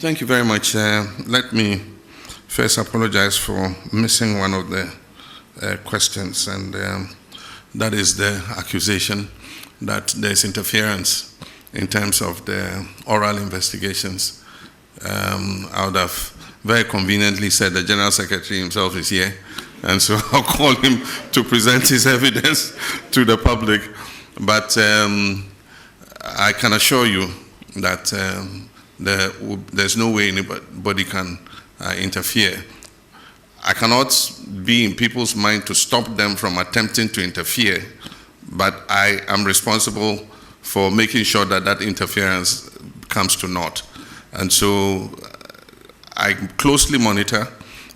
Thank you very much. Let me first apologize for missing one of the questions, and that is the accusation that there's interference in terms of the oral investigations. I would have very conveniently said the General Secretary himself is here, and so I'll call him to present his evidence to the public. But I can assure you that there's no way anybody can interfere. I cannot be in people's mind to stop them from attempting to interfere, but I am responsible for making sure that that interference comes to naught. And so I closely monitor.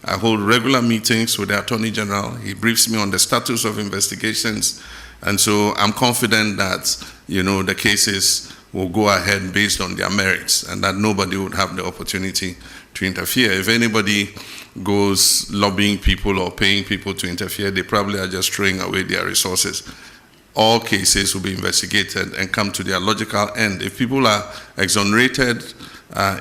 I hold regular meetings with the Attorney General. He briefs me on the status of investigations. And so I'm confident that, the cases will go ahead based on their merits, and that nobody would have the opportunity to interfere. If anybody goes lobbying people or paying people to interfere, they probably are just throwing away their resources. All cases will be investigated and come to their logical end. If people are exonerated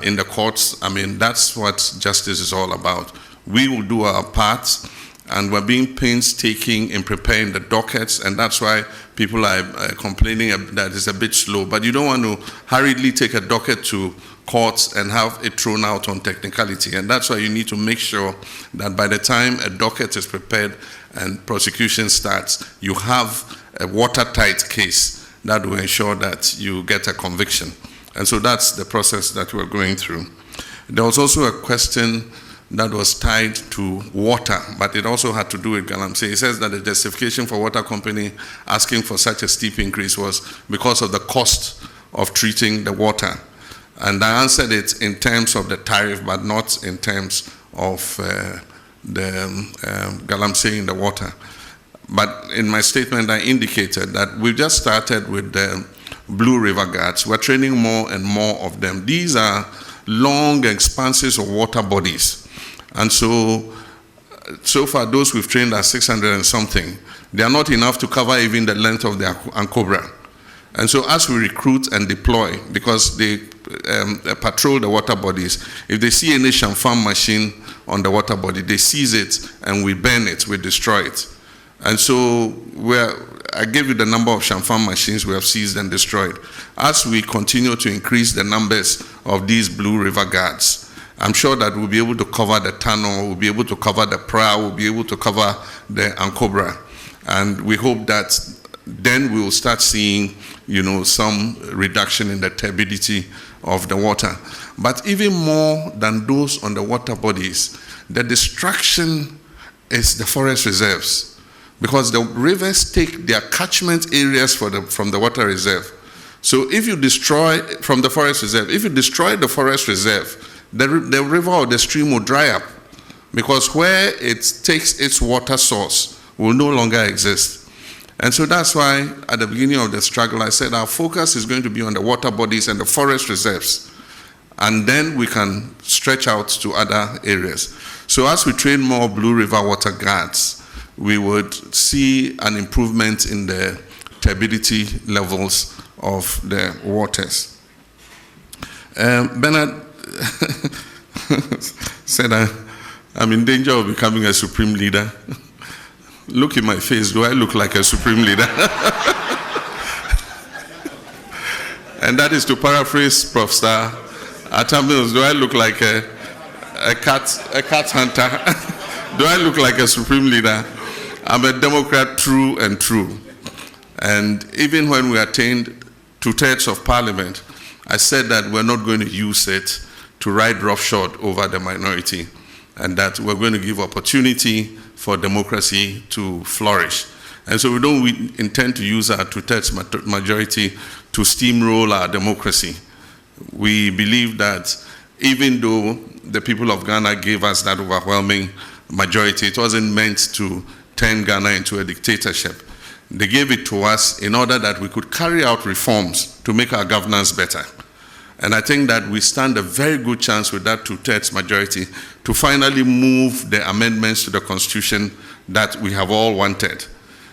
in the courts, that's what justice is all about. We will do our part, and we're being painstaking in preparing the dockets, and that's why people are complaining that it's a bit slow. But you don't want to hurriedly take a docket to courts and have it thrown out on technicality. And that's why you need to make sure that by the time a docket is prepared and prosecution starts, you have a watertight case that will ensure that you get a conviction. And so that's the process that we're going through. There was also a question that was tied to water, but it also had to do with Galamsey. It says that the justification for water company asking for such a steep increase was because of the cost of treating the water. And I answered it in terms of the tariff, but not in terms of the Galamsey in the water. But in my statement, I indicated that we've just started with the Blue River Guards. We're training more and more of them. These are long expanses of water bodies. And so far, those we've trained are 600 and something. They are not enough to cover even the length of the Ankobra. And so as we recruit and deploy, because they patrol the water bodies, if they see any Shamfam machine on the water body, they seize it and we burn it, we destroy it. And so I gave you the number of Shamfam machines we have seized and destroyed. As we continue to increase the numbers of these Blue River Guards, I'm sure that we'll be able to cover the tunnel, we'll be able to cover the prow, we'll be able to cover the Ankobra. And we hope that then we will start seeing, some reduction in the turbidity of the water. But even more than those on the water bodies, the destruction is the forest reserves, because the rivers take their catchment areas from the water reserve. So if you destroy, from the forest reserve, if you destroy the forest reserve, the river or the stream will dry up, because where it takes its water source will no longer exist. And so that's why at the beginning of the struggle, I said our focus is going to be on the water bodies and the forest reserves. And then we can stretch out to other areas. So as we train more Blue River Water Guards, we would see an improvement in the turbidity levels of the waters. Bernard said, I'm in danger of becoming a supreme leader. Look in my face, do I look like a supreme leader? And that is to paraphrase Prof. Star Atamils, do I look like a cat hunter? Do I look like a supreme leader? I'm a Democrat through and through. And even when we attained 2/3 of Parliament, I said that we're not going to use it to ride roughshod over the minority, and that we're going to give opportunity for democracy to flourish. And so we don't intend to use our 2/3 majority to steamroll our democracy. We believe that even though the people of Ghana gave us that overwhelming majority, it wasn't meant to turn Ghana into a dictatorship. They gave it to us in order that we could carry out reforms to make our governance better. And I think that we stand a very good chance with that 2/3 majority to finally move the amendments to the Constitution that we have all wanted.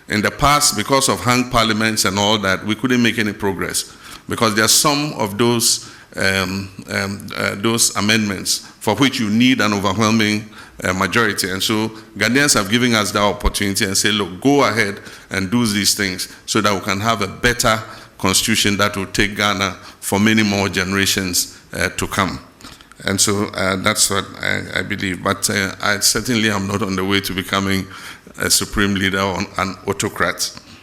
In the past, because of hung parliaments and all that, we couldn't make any progress, because there are some of those those amendments for which you need an overwhelming majority. And so Ghanaians have given us that opportunity and say, look, go ahead and do these things so that we can have a better constitution that will take Ghana for many more generations to come. And so that's what I believe. But I certainly am not on the way to becoming a supreme leader or an autocrat.